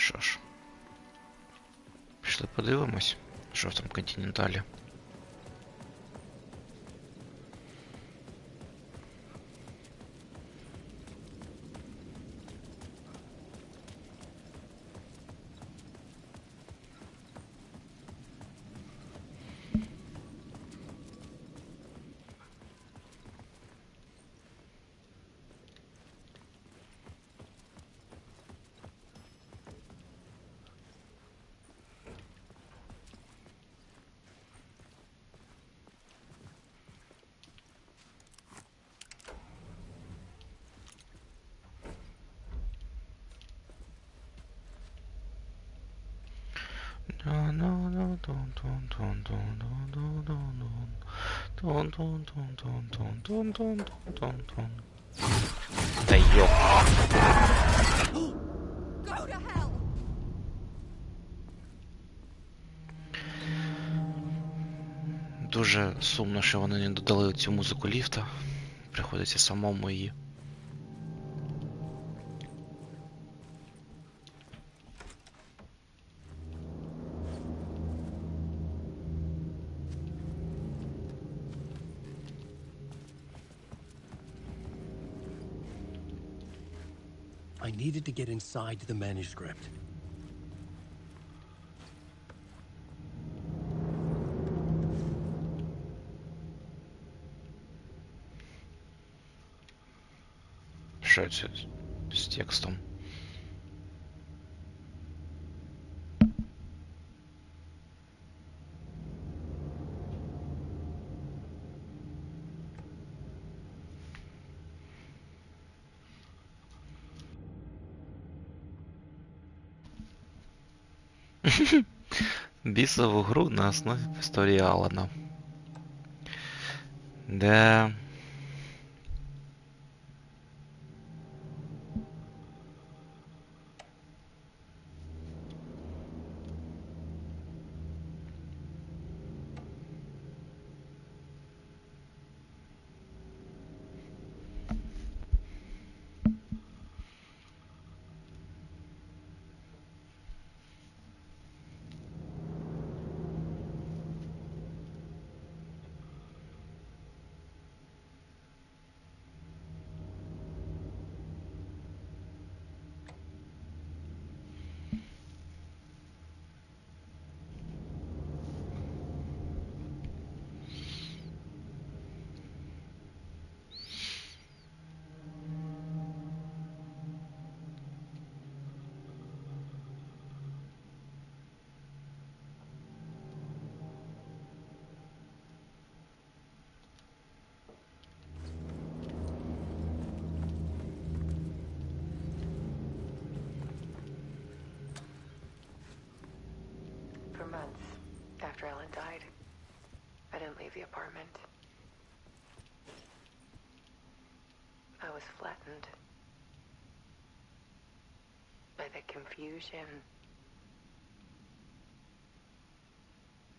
Що ж, пішли подивимось, що в там континенталі. Да ёп. Go to hell! Дуже сумно, що вони не додали цю музику ліфта. Приходиться самому її. I needed to get inside the manuscript. Що це з текстом? Бісову гру на основі історії Алана. Де... For months after Ellen died, I didn't leave the apartment. I was flattened by the confusion,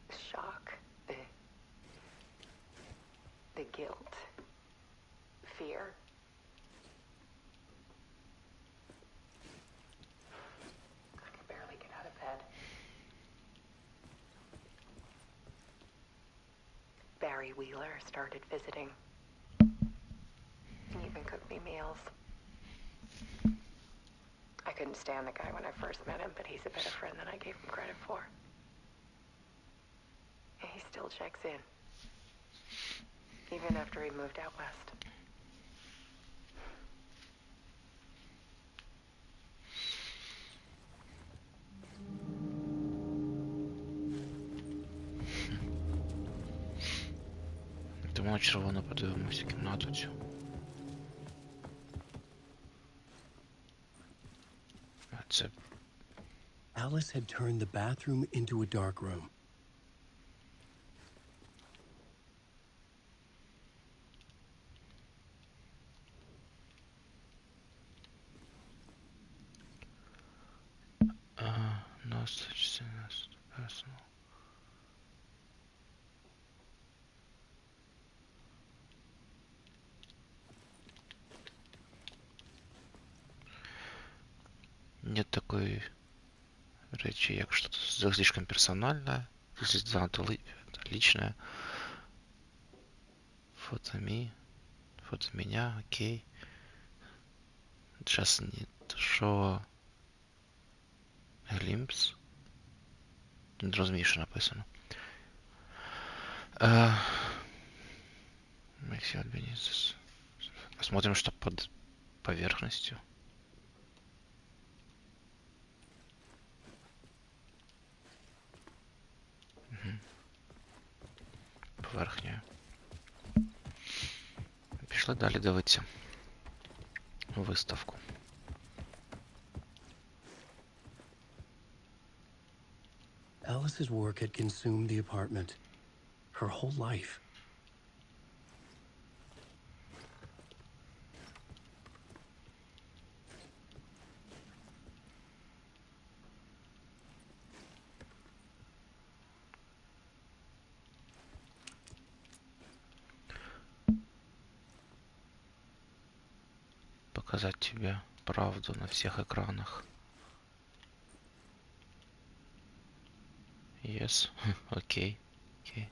the shock, the guilt, fear. I could barely get out of bed. Barry Wheeler started visiting. He even cooked me meals. I couldn't stand the guy when I first met him, but he's a better friend than I gave him credit for. And he still checks in, even after he moved out west. Тому червоно подивимося кімнату цю. А це... Alice had turned the bathroom into a dark room. No such thing as personal. Нет такой речи, як что-то слишком персональное, занадто личное. Фото меня, окей. Just need to show a glimpse. Не розумію, що написано. Максим Альбенизис. Посмотрим, что под поверхностью. Поверхнею. Пішли далі дивитися виставку. Alice's work had consumed the apartment. Her whole life. Показать тебе правду на всех экранах. Yes. Окей. Окей.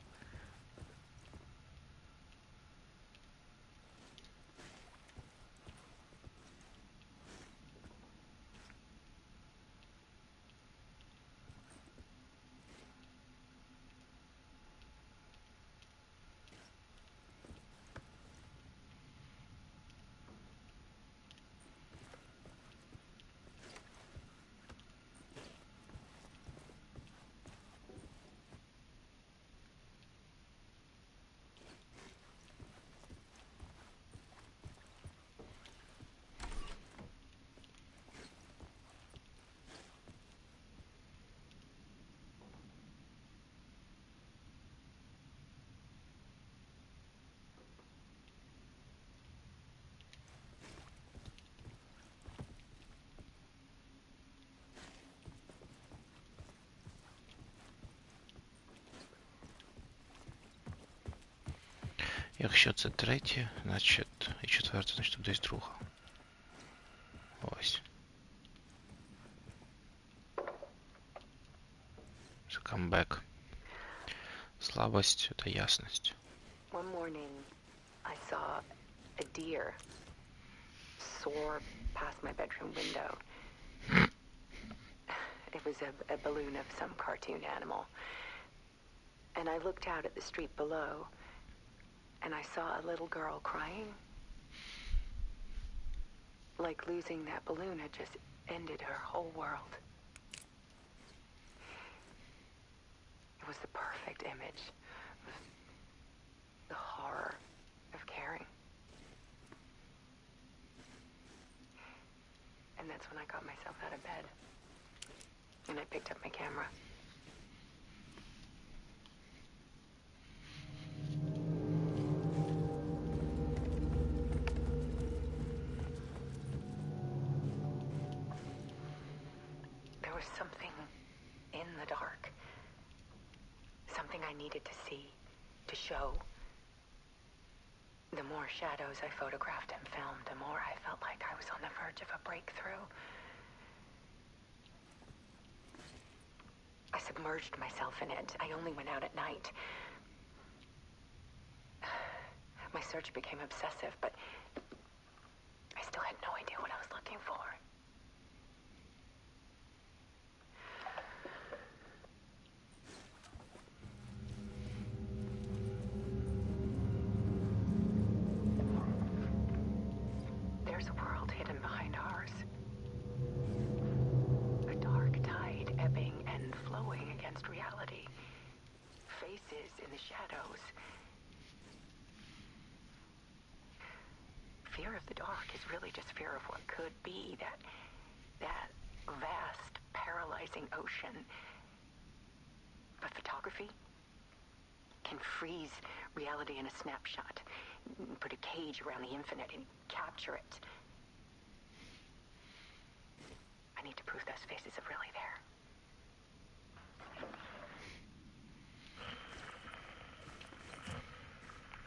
Якщо це третє, значить і четверте, значить тут десь друга. Ось. Це камбек. Слабость та ясність. One morning, I saw a deer soar past my bedroom window. It was a balloon of some cartoon animal. And I looked out at the street below, and I saw a little girl crying. Like losing that balloon had just ended her whole world. It was the perfect image of the horror of caring. And that's when I got myself out of bed. And I picked up my camera. There was something in the dark. Something I needed to see, to show. The more shadows I photographed and filmed, the more I felt like I was on the verge of a breakthrough. I submerged myself in it. I only went out at night. My search became obsessive, but I still had no idea what I was looking for. There's a world hidden behind ours. A dark tide ebbing and flowing against reality. Faces in the shadows. Fear of the dark is really just fear of what could be, that vast, paralyzing ocean. But photography can freeze reality in a snapshot, put a cage around the infinite and capture it. I need to prove those faces are really there.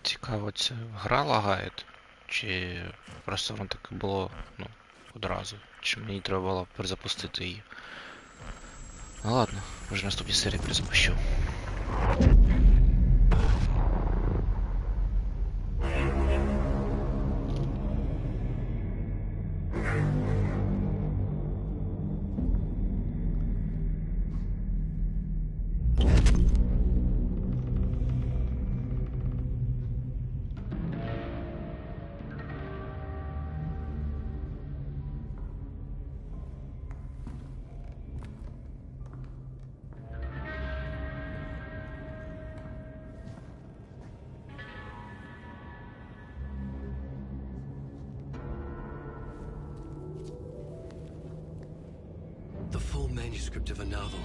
Цікаво, це гра лагає? Чи просто воно таке було, одразу? Чи мені треба було перезапустити її? Ну ладно, вже наступні серії перезапущу. The full manuscript of a novel.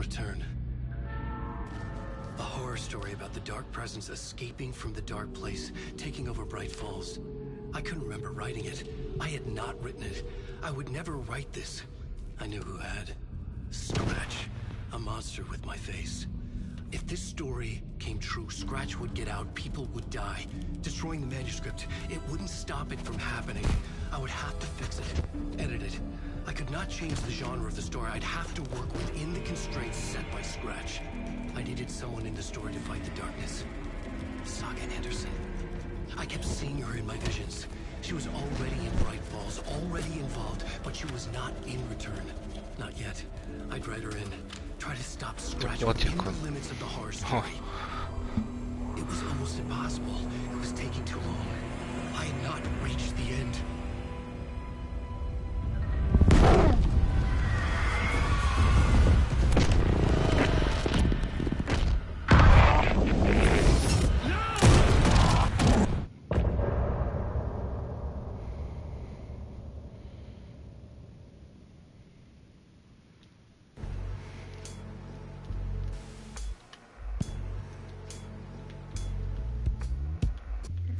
Return. A horror story about the dark presence escaping from the dark place, taking over Bright Falls. I couldn't remember writing it. I had not written it. I would never write this. I knew who had. Scratch. A monster with my face. If this story came true, Scratch would get out, people would die. Destroying the manuscript, it wouldn't stop it from happening. I would have to fix it, edit it. I could not change the genre of the story. I'd have to work within the constraints set by Scratch. I needed someone in the story to fight the darkness. Saga Anderson. I kept seeing her in my visions. She was already in Bright Falls, already involved, but she was not in Return. Not yet. I'd write her in. Try to stop Scratch within the limits of the horror story. It was almost impossible. It was taking too long. I had not reached the end.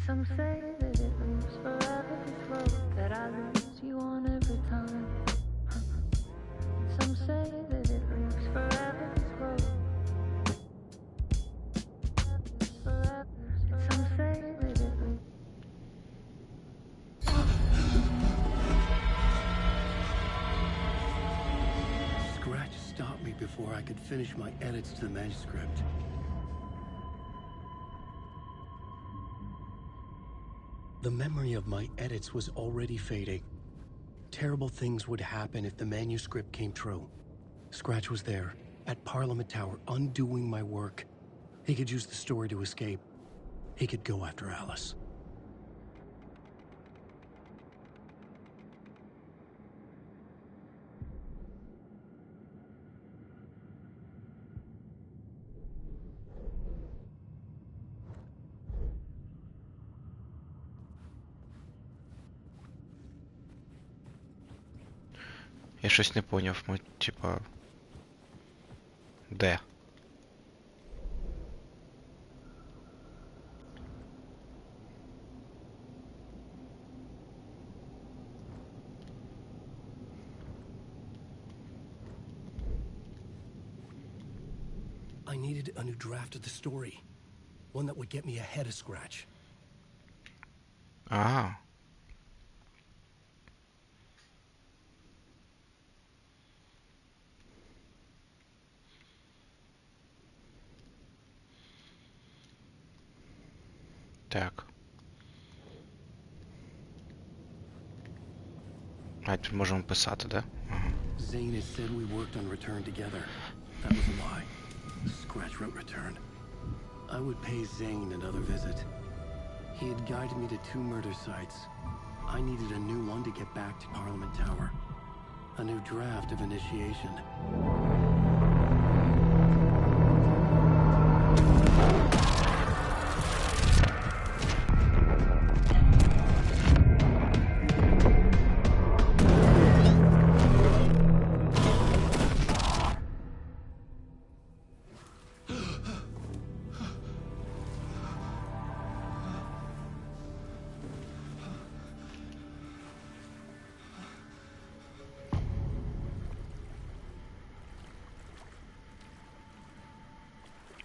Some say that it moves forever, this road that I lose you on every time. Some say that it moves forever, this road. Some say that it moves. Scratch stopped me before I could finish my edits to the manuscript. The memory of my edits was already fading. Terrible things would happen if the manuscript came true. Scratch was there, at Parliament Tower, undoing my work. He could use the story to escape. He could go after Alice. Я щось не поняв, ми, типа... Де? I needed a new draft of the story. One that would get me ahead of Scratch. Ага. Так. А, тут можемо писати, да? Ага. Zane had said we worked on Return together. That was a lie. Scratch wrote Return. I would pay Zane another visit. He had guided me to 2 murder sites. I needed a new one to get back to Parliament Tower. A new draft of Initiation.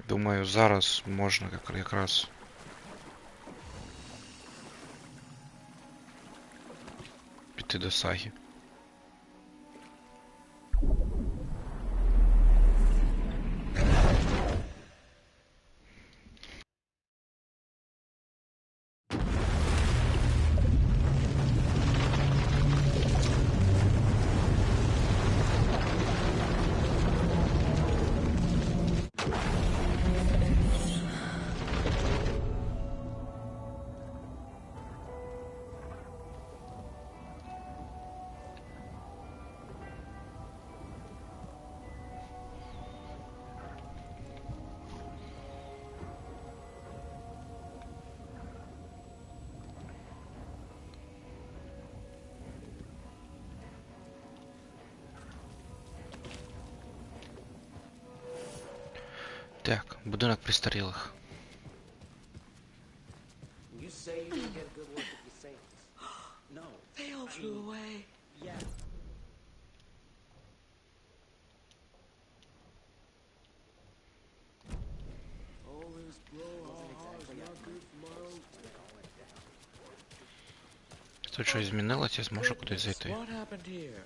Думаю, зараз можна якраз піти до Саги. Так, будинок престарілих. You say you didn't get a good look at the saints. No. They all flew away. Yeah. All this brouhaha is not good for my own. Тут щось змінилось, я зможу кудись зайти. What happened here?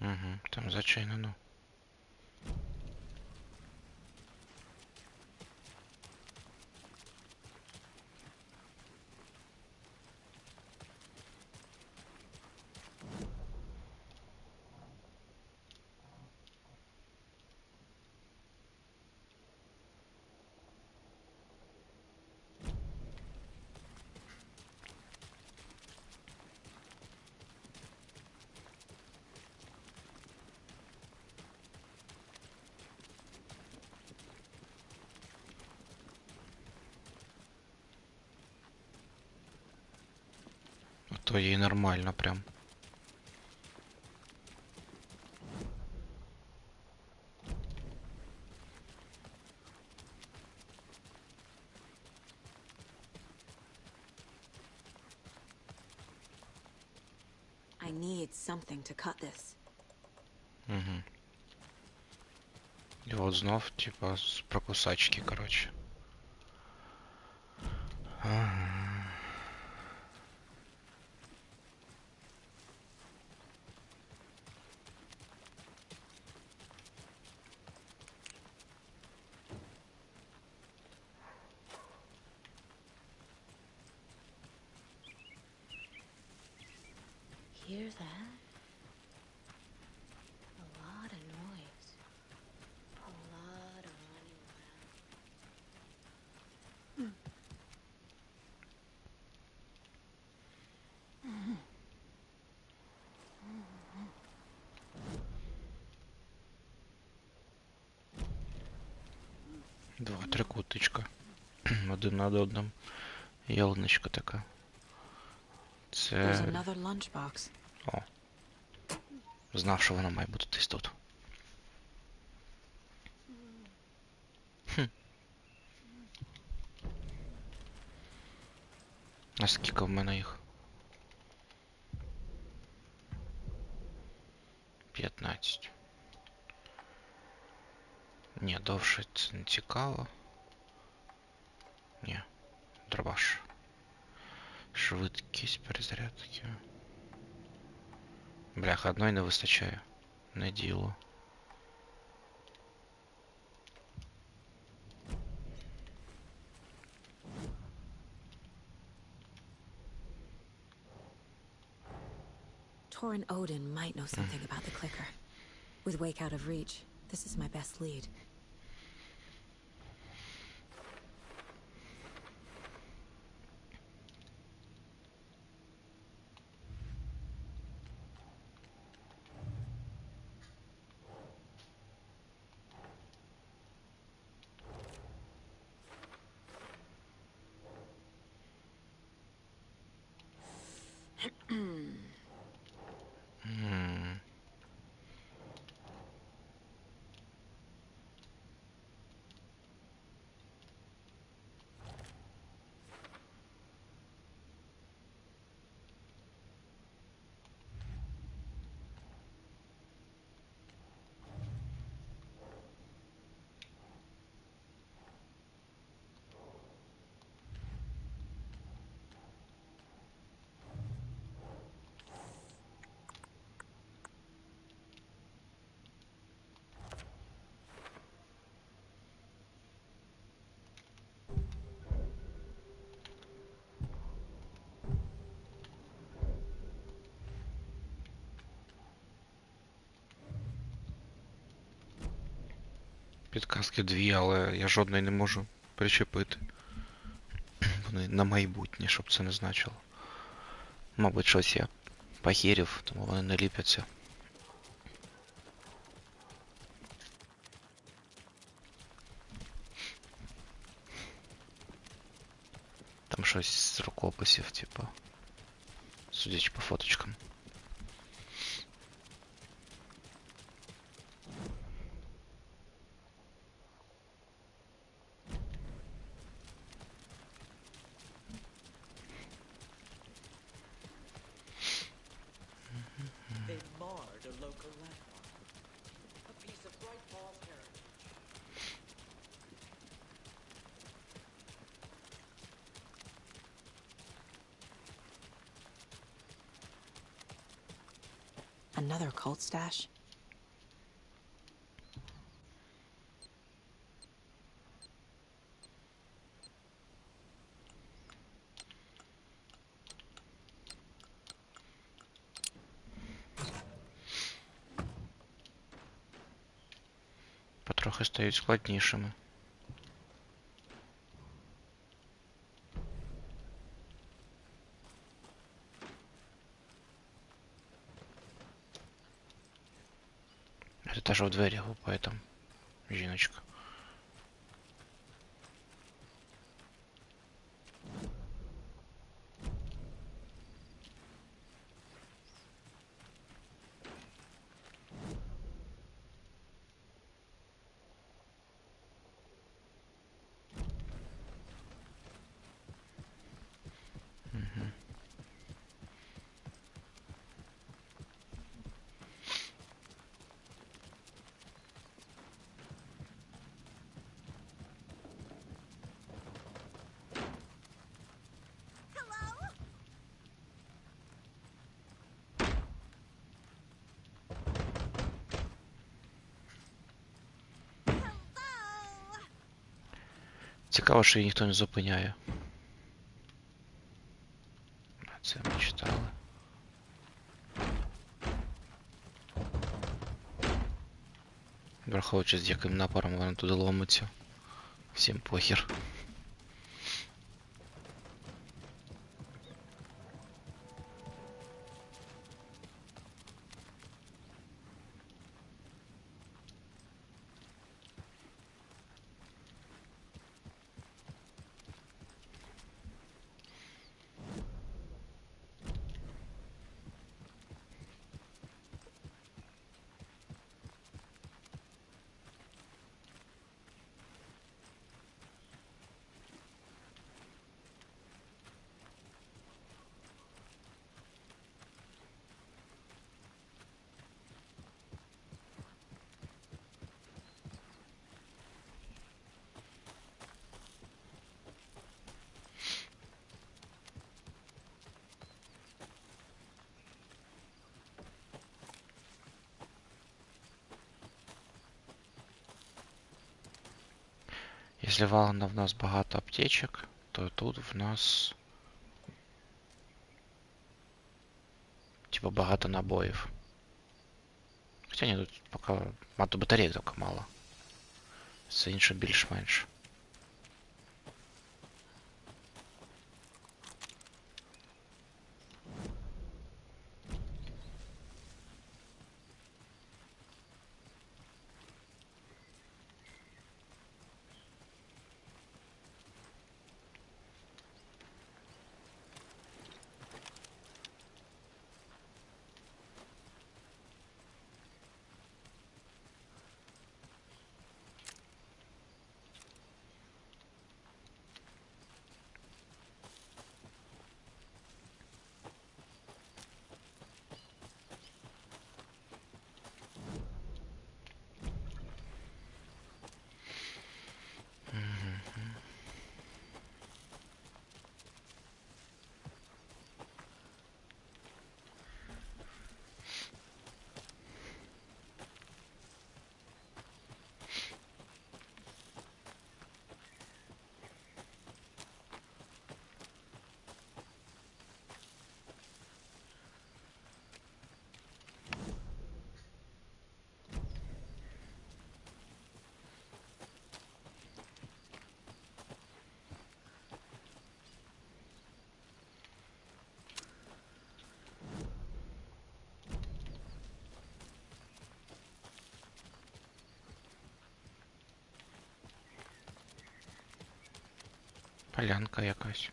Угу, там зачинено. То їй нормально прям. I need something to cut this. Угу. І от знов, типа, про кусачки, коротше. Ага. Hear that? A lot of noise. A lot of running around. Два трикутичка. Один над одним. Ялиночка така. There's Це... another lunchbox. О. Знав, що вона має бути десь тут. Хм. А скільки в мене їх? 15. Ні, довше це не цікаво. Ні, дробаш. Швидкість перезарядки. Бляха, одної не вистачає. Не діло. Torin Odin might know something about the clicker. With Wake out of reach, this is my best lead. М. Підказки дві, але я жодної не можу причепити. Вони на майбутнє, щоб це не значило. Мабуть, щось я похерів, тому вони не ліпяться. там щось з рукописів, типу. Судячи по фоточкам. They marred a local landmark. A piece of Bright Falls heritage. Another cult stash? Потрохи стають складнішими. Это даже в двері гупає там жіночка. Цікаво, що її ніхто не зупиняє. А це ми читали. Враховуючи, з яким напором вона туди ломиться. Всім похер. Если вагона в нас багато аптечек, то тут в нас типа багато набоїв. Хоча ні, тут поки батареїв тільки мало. Все інше більш-менш. Полянка якась.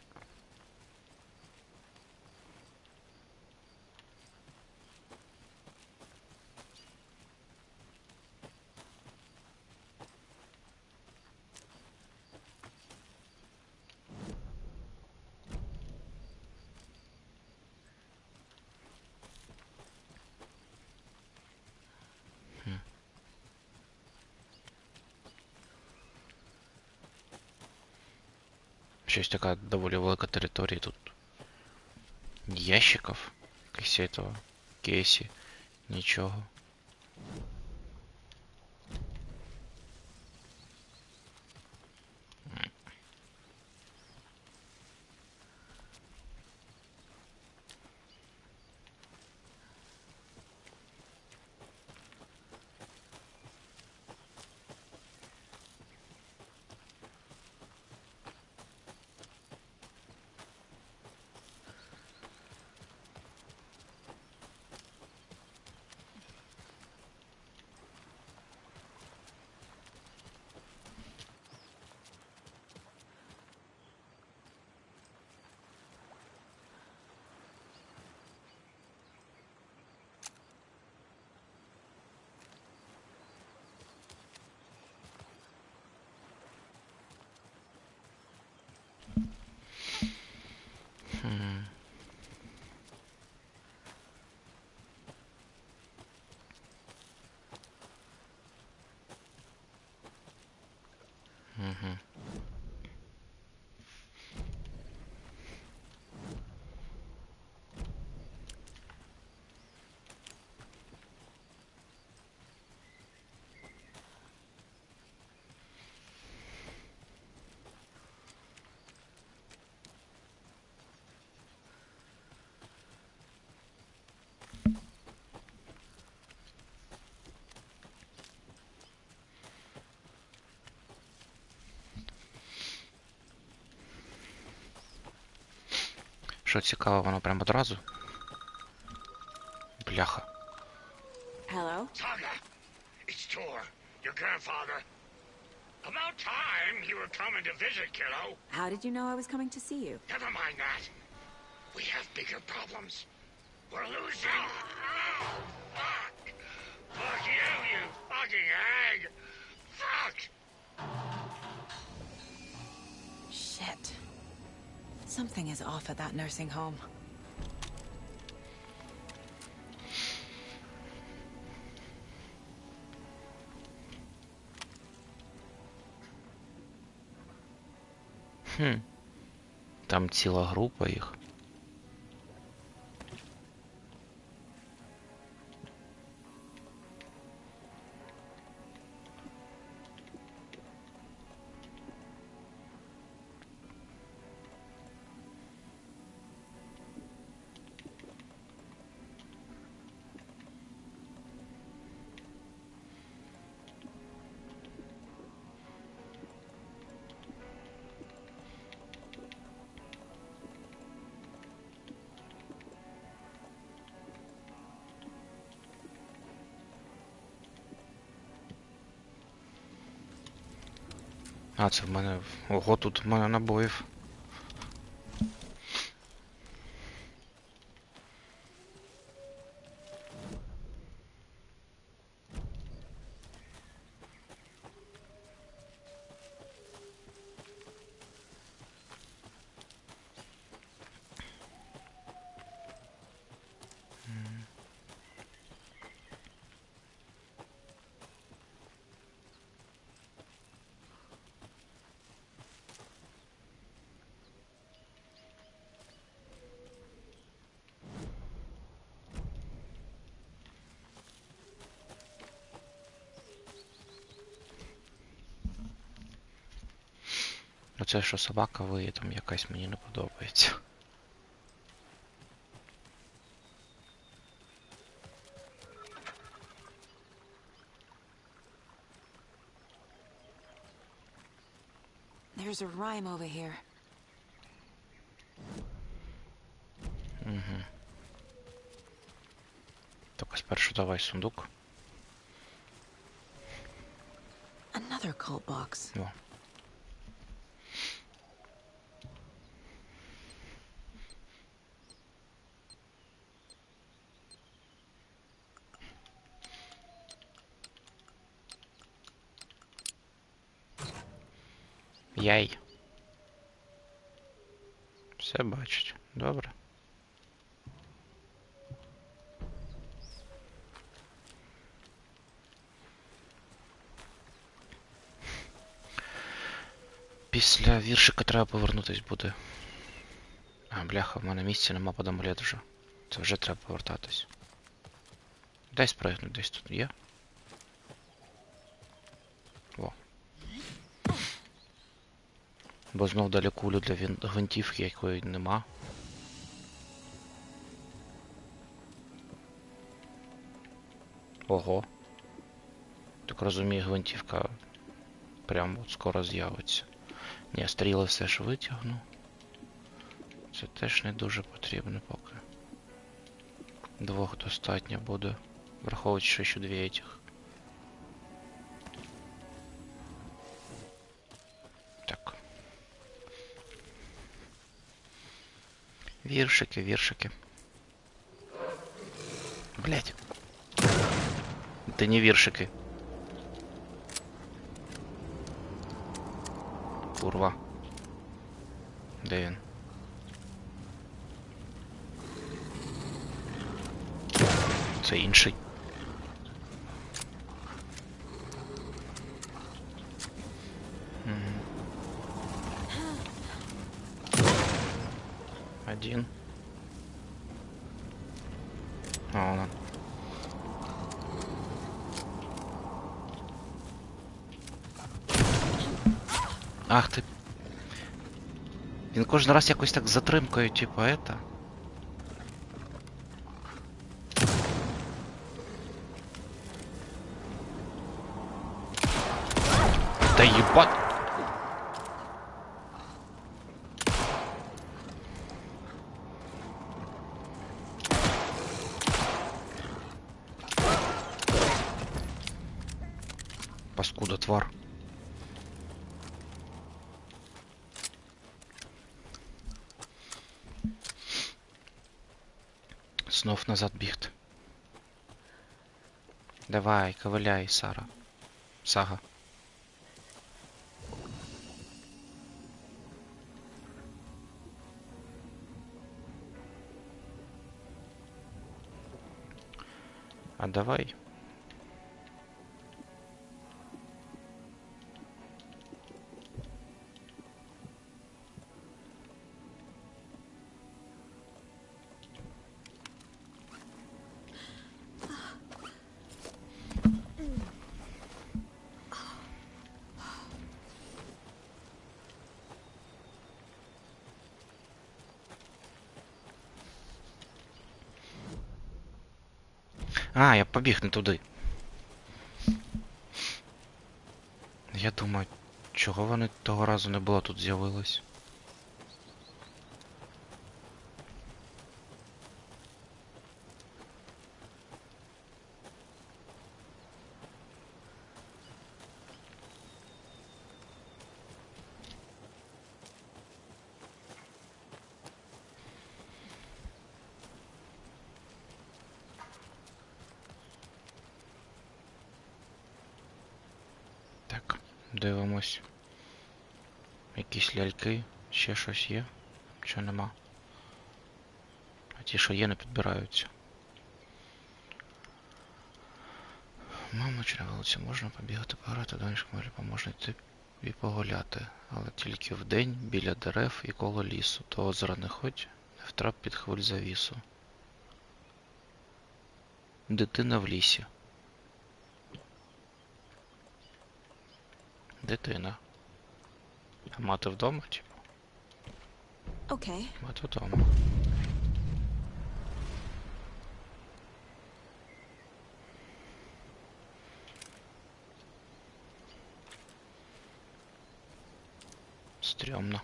Щось така доволі велика територія тут. Ящиків. Якось этого. Кейсі. Нічого. Угу. Що цікаво, воно прямо одразу. Бляха. Hello? Saga, it's Tor, your grandfather. About time you were coming to visit, kiddo. How did you know I was coming to see you? Never mind that. We have bigger problems. We're losing. Oh, fuck. Fuck you, you fucking hag. Fuck. Shit. Something is off at that nursing home. Там ціла група їх. А, це в мене... Ого, тут в мене набоїв. Оце, що собака виє, там якась мені не подобається. There's a rhyme over here. Угу. Так, спершу давай сундук. Another cult box. О. Яй. Все бачить. Добре. Після Віршика треба повернутись буде. А, бляха, в мене місця нема під амулет вже. Це вже треба повертатись. Дай спригнуть, десь тут є. О. Бо знов далі кулю для гвинтівки, якої нема. Ого. Так розумію, гвинтівка прямо от скоро з'явиться. Ні, стріли все ж витягну. Це теж не дуже потрібно поки. Двох достатньо буде. Враховуючи, що ще дві этих. Так. Віршики, віршики. Блять. Это не віршики. Курва. Де він? Це інший. Один. А, вон он. Ах ти. Він кожен раз якось так з затримкою, типу, это. Да ебать! Паскуда, твар. Знов назад бігти. Давай, ковиляй, Сара. Сага. А давай. А, я побіг не туди. Я думаю, чого вони того разу не було тут з'явилось? Так, дивимось. Якісь ляльки, ще щось є, чи нема. А ті, що є, не підбираються. Мамо, чи на вулиці можна побігати, пограти, донечко, може поможна йти і погуляти. Але тільки вдень, біля дерев і коло лісу. До озера не ходь, не втрап під хвиль завісу. Дитина в лісі. Дитина. А мати вдома, типу? Okay. Мати вдома. Стрёмно.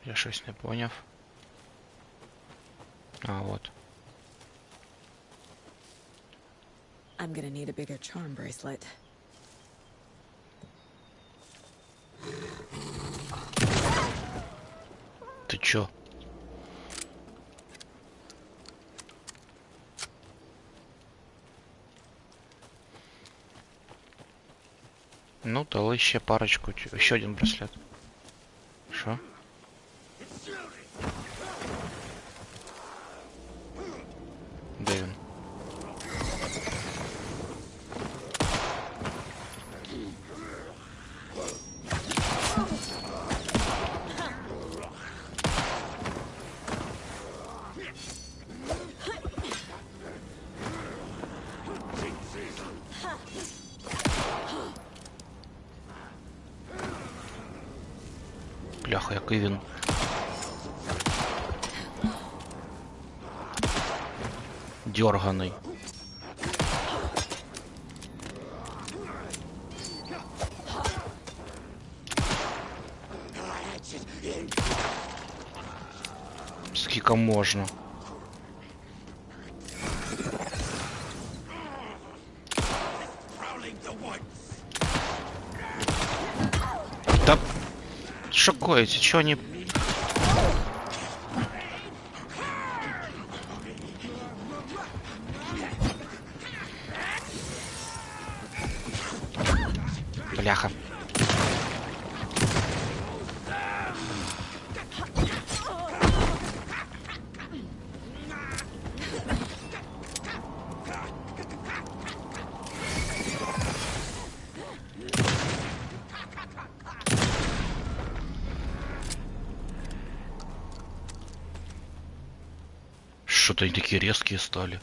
Я щось не поняв. А, от. I'm gonna need a bigger charm bracelet. Ти чо? Ну, дали ще парочку. Ще один браслет. Що? Де він? Бляха, який він. Дьорганий. Скільки можна? Да что коете? Чё они... Бляха. Что-то они такие резкие стали.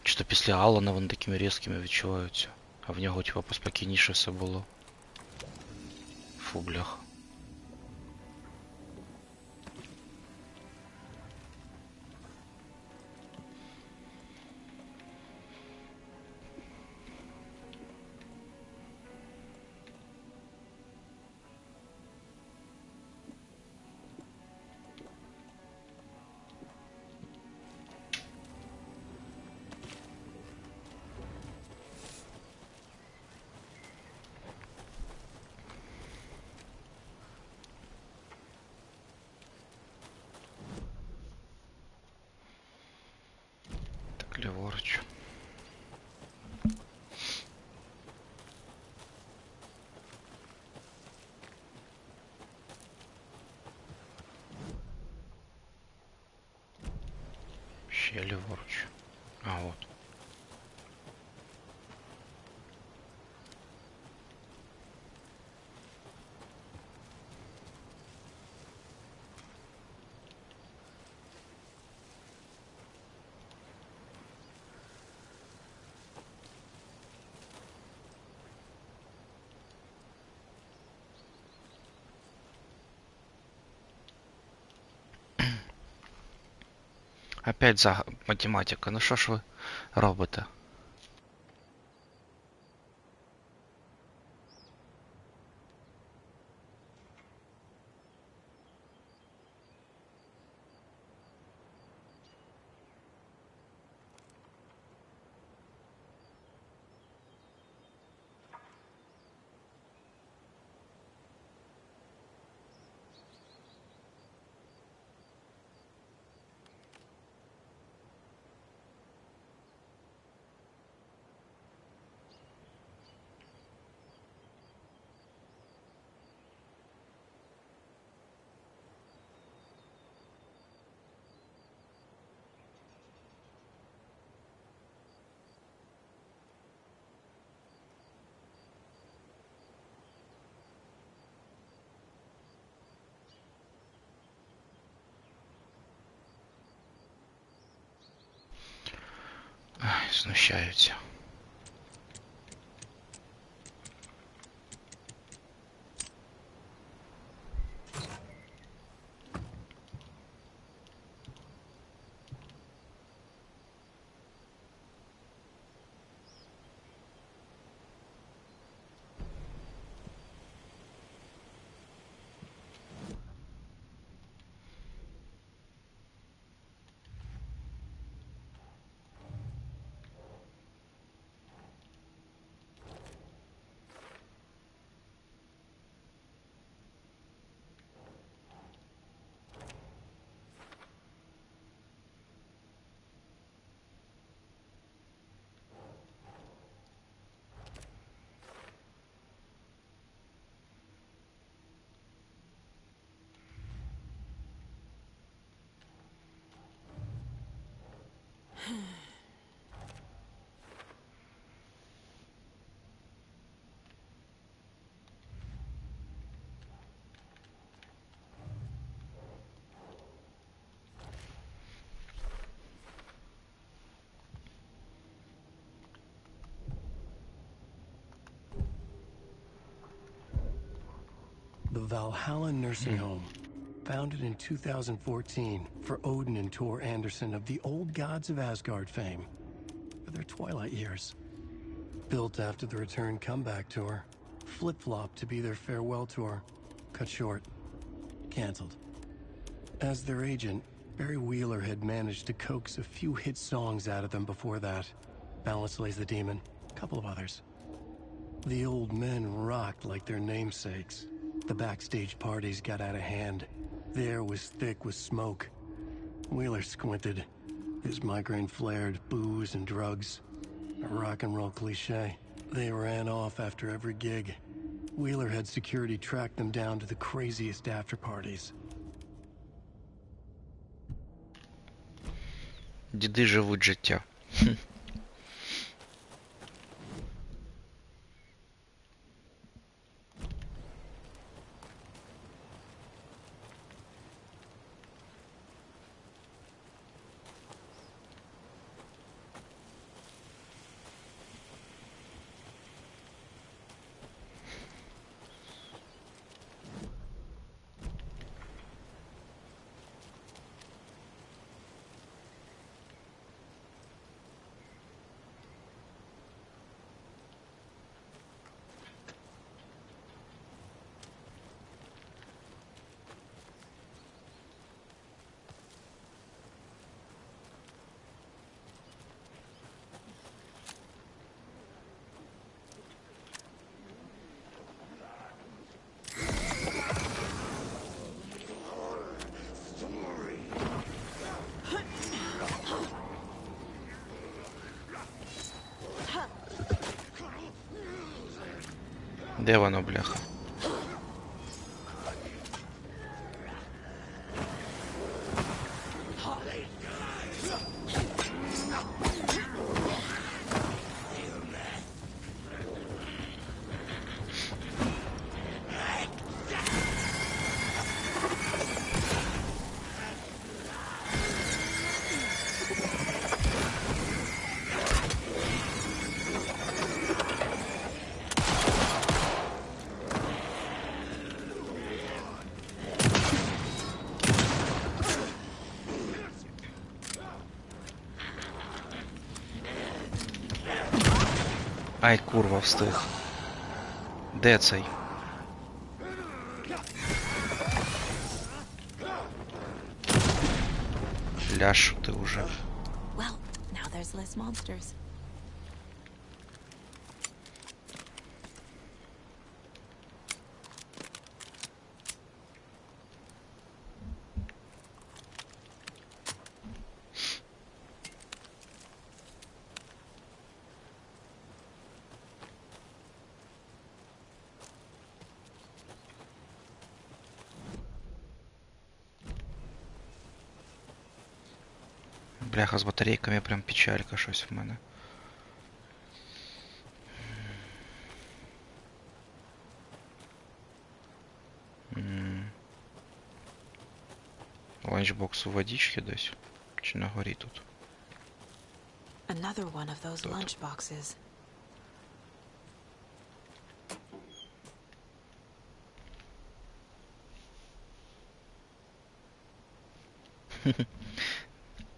Что після Алана вони такими різкими відчуваються. А в нього типа поспокійніше все було. Фу, бляха. Так, ліворуч. Ще ліворуч. А, от. Опять за математика. Ну що ж ви робите? Ай, знущаються. the Valhalla Nursing Home, founded in 2014 for Odin and Tor Anderson of the Old Gods of Asgard fame for their twilight years. Built after the Return Comeback Tour, flip-flopped to be their farewell tour, cut short, canceled. As their agent, Barry Wheeler had managed to coax a few hit songs out of them before that. Balance Lays the Demon, a couple of others. The old men rocked like their namesakes. The backstage parties got out of hand. The air was thick with smoke. Wheeler squinted. His migraine flared, booze and drugs. A rock and roll cliche. They ran off after every gig. Wheeler had security track them down to the craziest after parties. Діди живуть життя. Де воно, бляха? Ай, курва, встиг. Де цей? Ляш ти уже. Well, now there's less monsters. Бляха, з батарейками прям печалька щось в мене. Ланчбокс у водички десь? Чи на горі тут? Another one of those lunch boxes.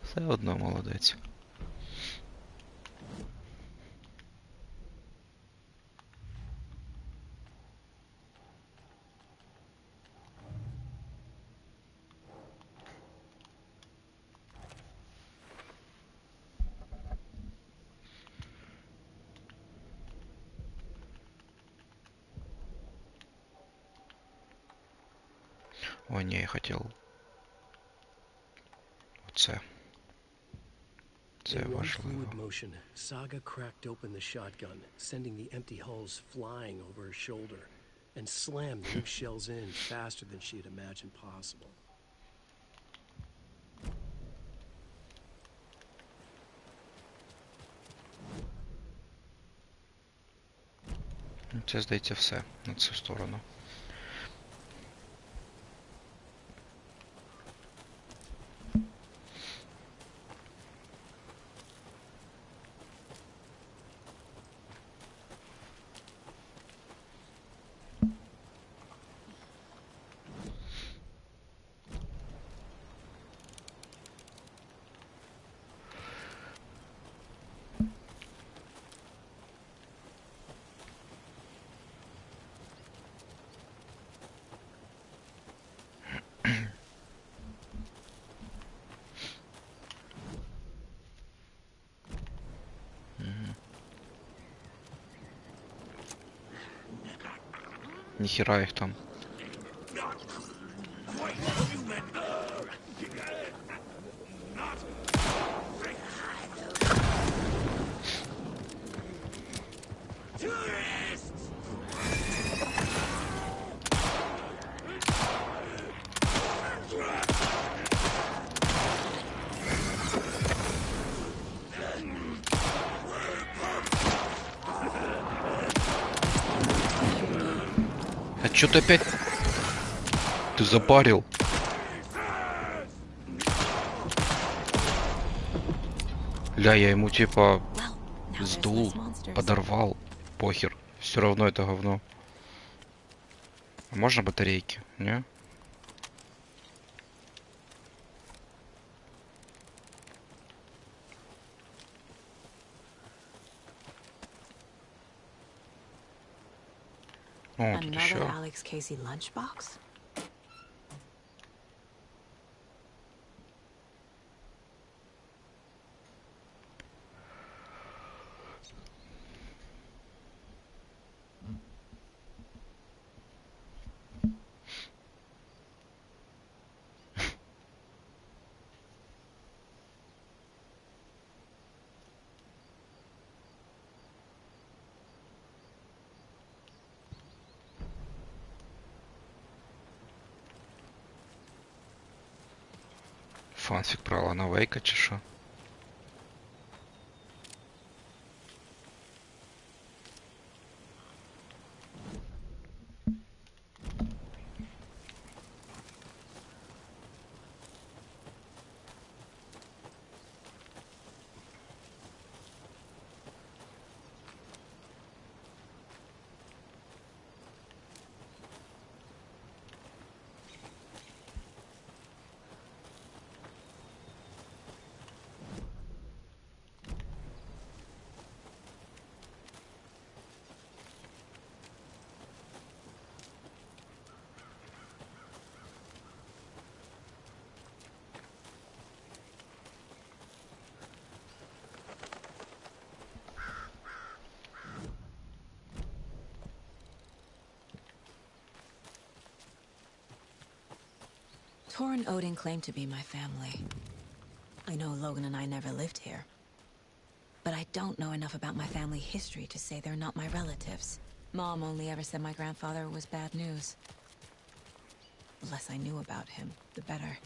Все одно молодець. О, ні, я хотів. Оце. Це In one важливо. fluid motion, Saga cracked open the shotgun, sending the empty hulls flying over her shoulder, and slammed the new shells in faster than she had imagined possible. Це, здається, все на цю сторону. Ніхіра їх там. А чё ты опять? Ты запарил. Ля, я ему типа Well, now there's сдул, less monsters. подорвал. Похер. Все равно это говно. А можно батарейки? Не? О, тут Another еще. Alex Casey lunchbox? Фанфик про Алана Вейка чи що? Tor and Odin claim to be my family. I know Logan and I never lived here. But I don't know enough about my family history to say they're not my relatives. Mom only ever said my grandfather was bad news. The less I knew about him, the better.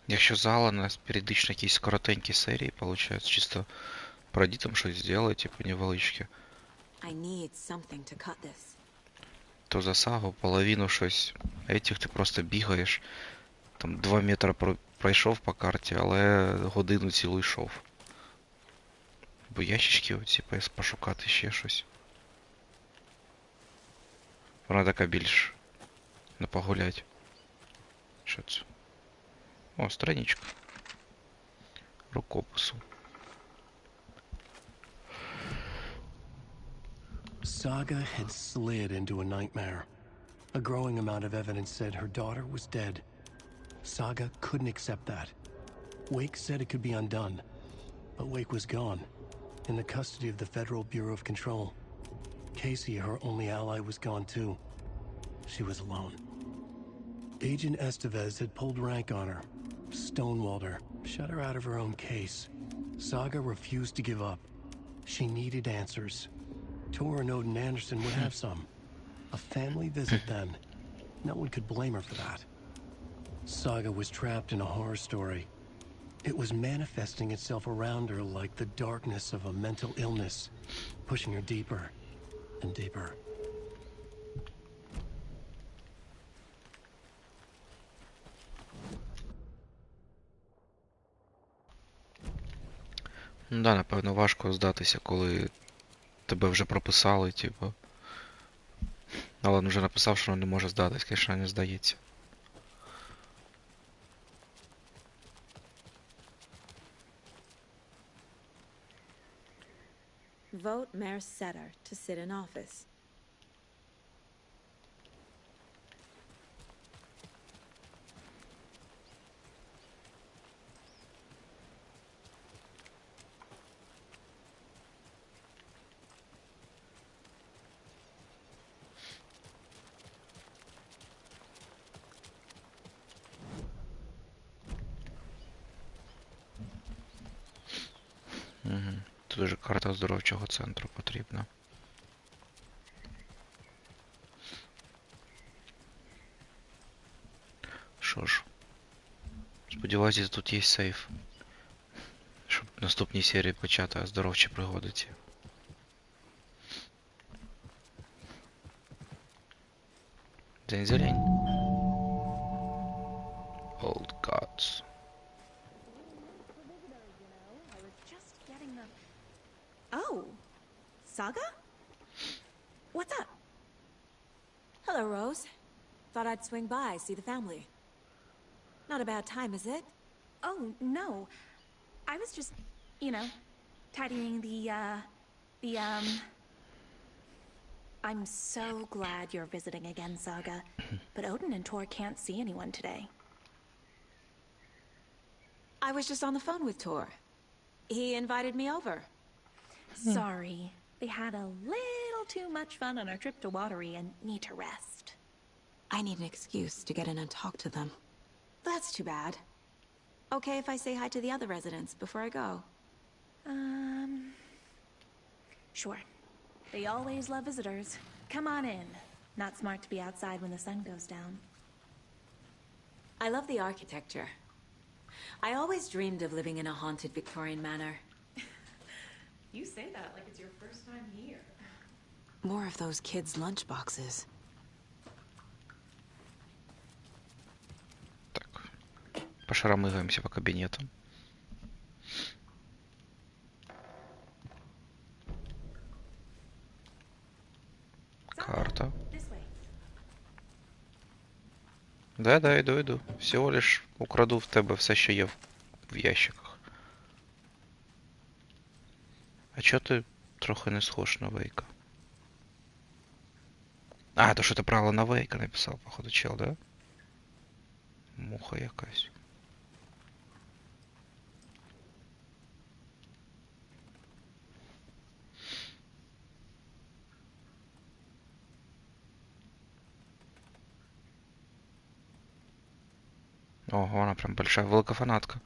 Якщо зала у нас періодично якісь коротенькі серії, получаються, чисто пройди там щось зробити, типу невеличке, I need something to cut this. то за сагу половину щось, етіх ти просто бігаєш, там 2 метри пройшов по карті, але годину цілу йшов. Бо ящички оці пошукати ще щось. Вона така більш не погулять. Що це? О, страничка. Рукопису. Saga had slid into a nightmare. A growing amount of evidence said her daughter was dead. Saga couldn't accept that. Wake said it could be undone, but Wake was gone, in the custody of the Federal Bureau of Control. Casey, her only ally, was gone too. She was alone. Agent Estevez had pulled rank on her, stonewalled her, shut her out of her own case. Saga refused to give up. She needed answers. Tor and Odin Anderson would have some. A family visit then. No one could blame her for that. Saga was trapped in a horror story. It was manifesting itself around her like the darkness of a mental illness, pushing her deeper and deeper. Ну да, напевно, важко здатися, коли тебе вже прописали, типу, Але він вже написав, що він не може здатись, звісно, не здається. Vote Mayor Setter to sit in office. Угу. Тут уже карта оздоровчого центру потрібна. Що ж. Сподіваюся, тут є сейф. Щоб в наступній серії почати оздоровчі пригоди ці. Дзень-зелень. Old gods. I was just getting the... Oh, Saga? What's up? Hello, Rose. Thought I'd swing by, see the family. Not a bad time, is it? Oh, no. I was just, you know, tidying the I'm so glad you're visiting again, Saga. But Odin and Tor can't see anyone today. I was just on the phone with Tor. He invited me over. Sorry. They had a little too much fun on our trip to Watery and need to rest. I need an excuse to get in and talk to them. That's too bad. Okay if I say hi to the other residents before I go? Sure. They always love visitors. Come on in. Not smart to be outside when the sun goes down. I love the architecture. I always dreamed of living in a haunted Victorian manor. You say that like it's your first time here. More of those kids' lunchboxes. Так. Пошарамыгаемся по кабинетам. Карта. This way. Да, иду. Всего лиш украду в тебе все, що є в ящиках. А чо ти трохи не схож на Вейка? А, то що ти правило на Вейка написав, походу, чел, да? Муха якась. Ого, она прям большая, велика фанатка.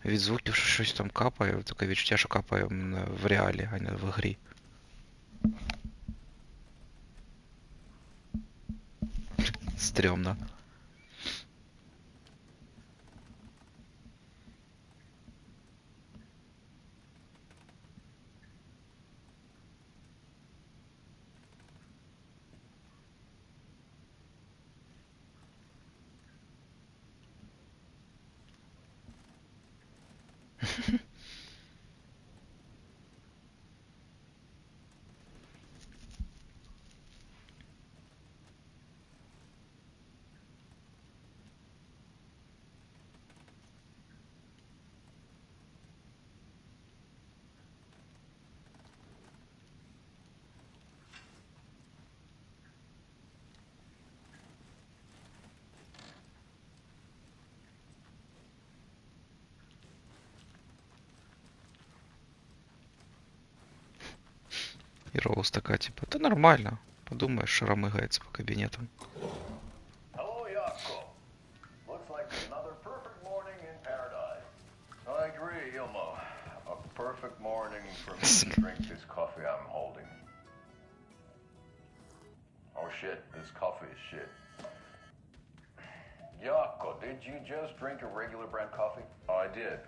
Від звуків, що щось там капає, таке відчуття, що капає в реалі, а не в грі. Стрьомно. И Роуз такая, типа, да нормально. Подумаешь, шаромыгается по кабинетам. Hello, Yako. Looks like another perfect morning in paradise. I agree, Ilmo. A perfect morning for me to drink this coffee I'm holding. Oh shit, this coffee is shit. Yako, did you just drink a regular brand coffee? Oh, I did.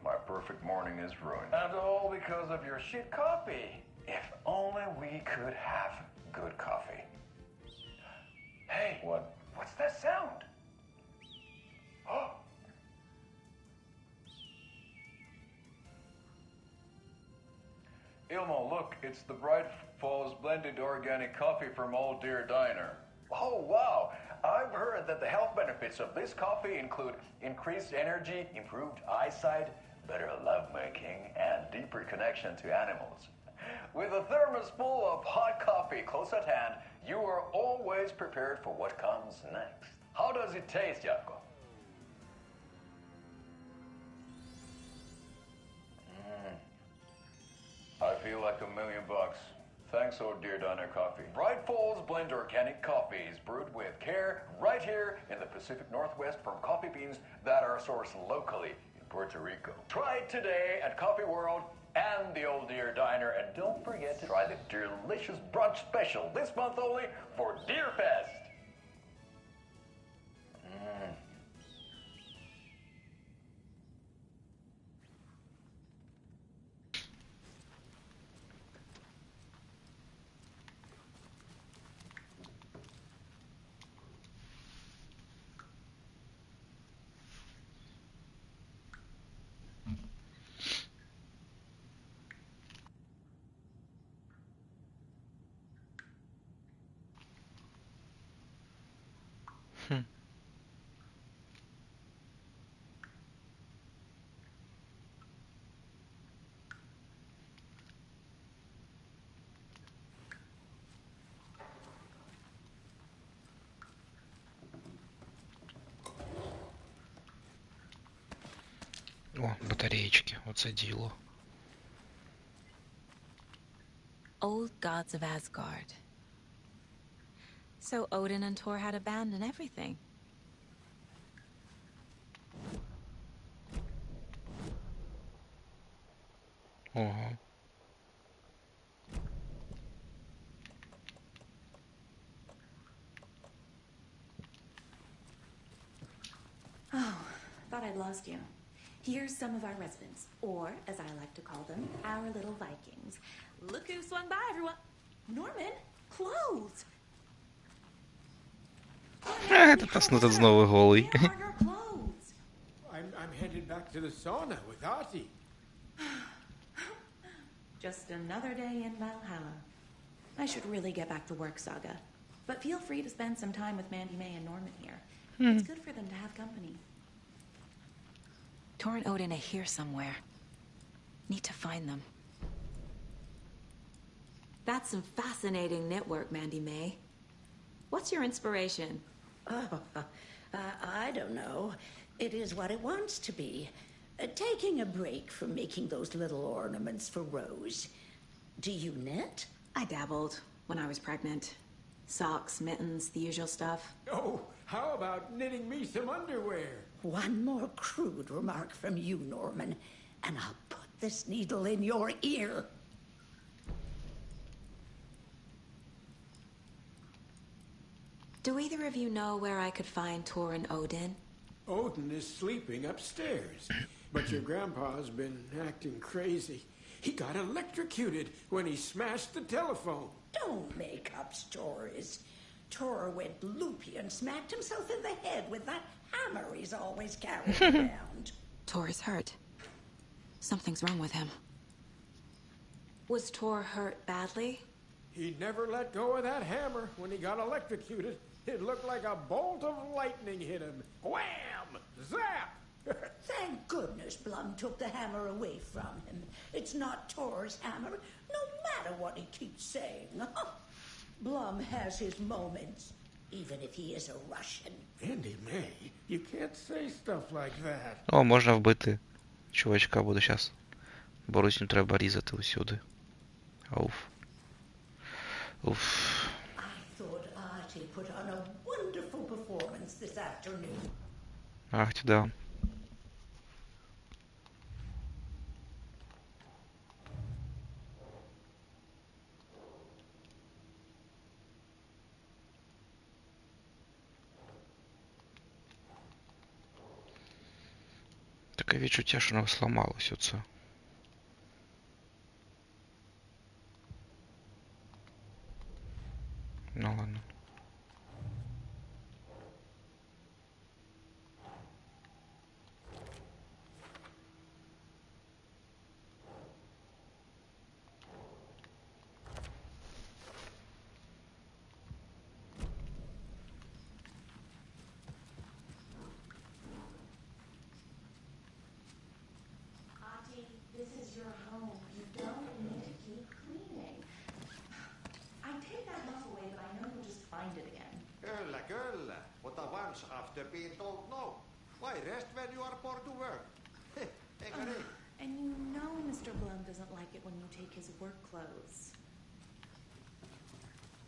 My perfect morning is ruined. And all because of your shit coffee. If only we could have good coffee. Hey, what's that sound? Oh. Ilmo, look, it's the Bright Falls blended organic coffee from Old Deer Diner. Oh, wow. I've heard that the health benefits of this coffee include increased energy, improved eyesight, better lovemaking, and deeper connection to animals. With a thermos full of hot coffee close at hand, you are always prepared for what comes next. How does it taste, Jaakko? I feel like $1 million. Thanks, Old Deer Diner Coffee. Bright Falls Blend Organic Coffee is brewed with care right here in the Pacific Northwest from coffee beans that are sourced locally in Puerto Rico. Try it today at Coffee World and the Old Deer Diner, and don't forget to try the delicious brunch special this month only for Deer Fest. О, батареечки, оце діло. Old gods of Asgard. So Odin and Thor had a band and everything. Ого. Oh, thought I'd lost you. Here's some of our residents, or as I like to call them, our little Vikings. Look who swung by, everyone. Norman, clothes. Та тут знову голий. Where are your clothes? I'm headed back to the sauna with Artie. Just another day in Valhalla. I should really get back to work, Saga. But feel free to spend some time with Mandy May and Norman here. It's good for them to have company. Thor and Odin are here somewhere. Need to find them. That's some fascinating knitwork, Mandy May. What's your inspiration? Oh, I don't know. It is what it wants to be. Taking a break from making those little ornaments for Rose. Do you knit? I dabbled when I was pregnant. Socks, mittens, the usual stuff. Oh, how about knitting me some underwear? One more crude remark from you, Norman, and I'll put this needle in your ear. Do either of you know where I could find Thor and Odin? Odin is sleeping upstairs, but your grandpa's been acting crazy. He got electrocuted when he smashed the telephone. Don't make up stories. Thor went loopy and smacked himself in the head with that hammer he's always carrying around. Thor is hurt. Something's wrong with him. Was Thor hurt badly? He never let go of that hammer when he got electrocuted. It looked like a bolt of lightning hit him. Wham! Zap! Thank goodness Blum took the hammer away from him. It's not Thor's hammer, no matter what he keeps saying. Blum has his moments, even if he is a Russian. Mandy May, you can't say stuff like that. О, можна вбити чувачка, буду щас. Борусю треба різати усюди. Ауф. Уф. I thought Artie put on a wonderful performance this afternoon. Ах, да. Таке відчуття, що воно сламалось оце. Ну ладно. Auntie, this is your home. You don't need to keep cleaning. I take that muff away, but I know you'll just find it again. Kyllä, kyllä. Mutta once after being told no. Why rest when you are born to work? Eikö niin? And you know Mr. Blum doesn't like it when you take his work clothes.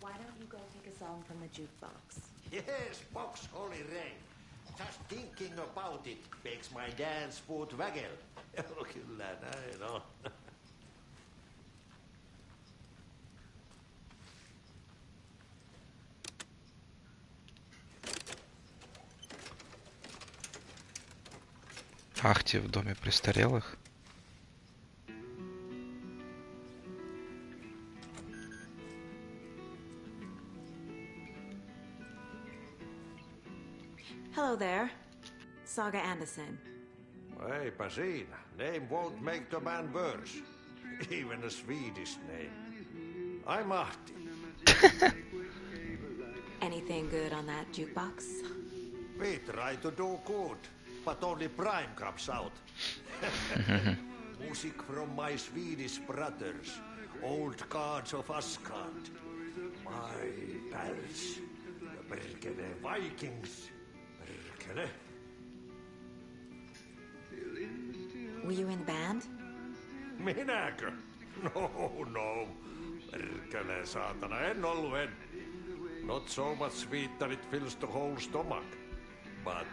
Why don't you go take a song from the jukebox? Yes, box Holy Rain. Just thinking about it makes my dance foot waggle. Kyllä näin on. Ахти в доме престарелых. Hello there. Saga Anderson. Eipä siinä. Name won't make the man worse. Even a Swedish name. I'm Ahti. Anything good on that jukebox? We try to do good, but only Prime comes out. Music from my Swedish brothers, old gods of Asgard. My pals, the Perkele Vikings. Perkele. Were you in the band? Minäkö? No. Perkele saatana, en ollut. Not so much sweet that it fills the whole stomach. But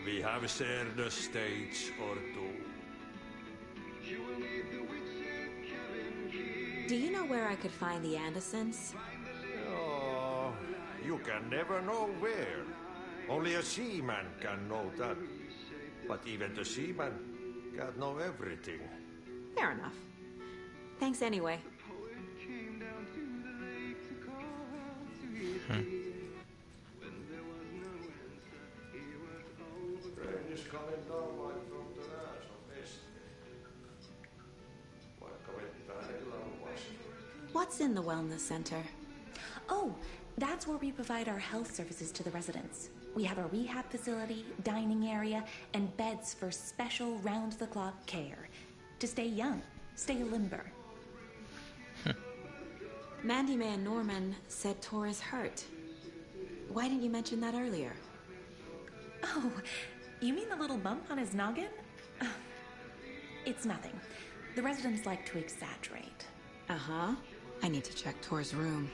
we have shared a stage or two. Do you know where I could find the Andersons? Oh, you can never know where. Only a seaman can know that. But even the seaman can't know everything. Fair enough. Thanks anyway. Rain is coming down like from the ass of Este. Vaikka vettä hänellä on vasta. What's in the wellness center? Oh, that's where we provide our health services to the residents. We have a rehab facility, dining area, and beds for special round-the-clock care. To stay young, stay limber. Mandy May and Norman said Tor is hurt. Why didn't you mention that earlier? Oh, you mean the little bump on his noggin? It's nothing. The residents like to exaggerate. Uh-huh. I need to check Tor's room.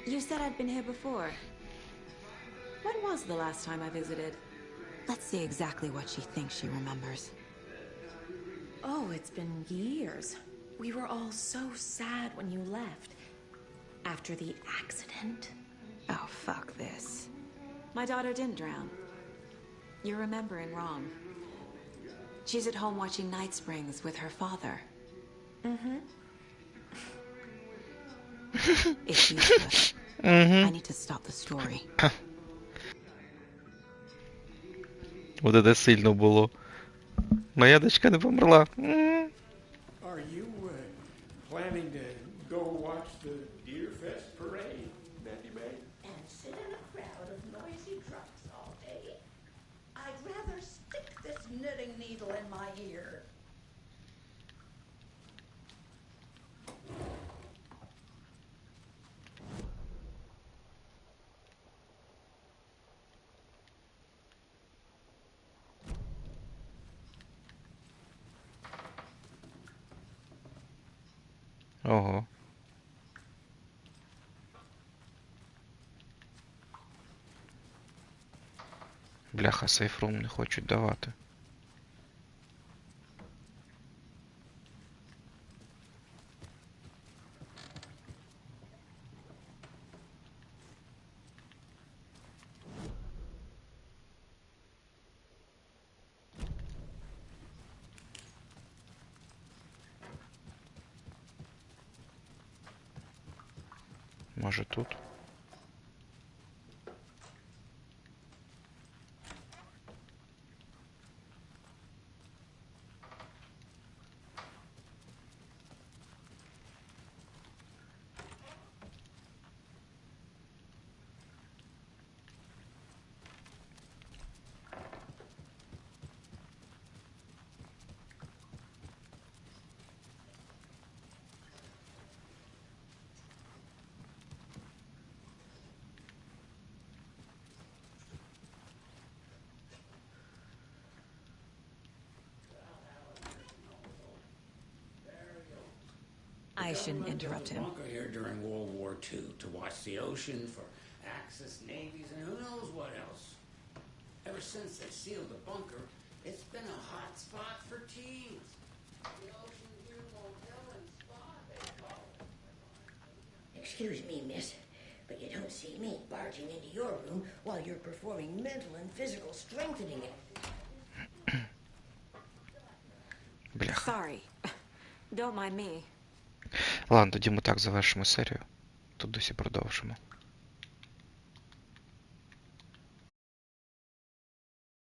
You said I'd been here before. When was the last time I visited? Let's see exactly what she thinks she remembers. Oh, it's been years. We were all so sad when you left. After the accident. Oh, fuck this. My daughter didn't drown. You're remembering wrong. She's at home watching Night Springs with her father. Mm-hmm. It's useless. I need to stop the story. Вот это сильно було. Моя дочка не померла. Are you planning to go watch the Deer Fest parade, Mandy May? And sit in a crowd of noisy drunks all day? I'd rather stick this knitting needle in my ear. Ого. Бляха, сейфрум не хочуть давати. Може тут? I shouldn't interrupt him. Bunker here during World War II to watch the ocean for Axis navies and who knows what else. Ever since they sealed the bunker, it's been a hot spot for teens. The Ocean View Motel and Spa, they call it. Excuse me, miss, but you don't see me barging into your room while you're performing mental and physical strengthening. Бляха. Sorry. Don't mind me. Ладно, тоді ми так завершимо серію. Тут досі продовжимо.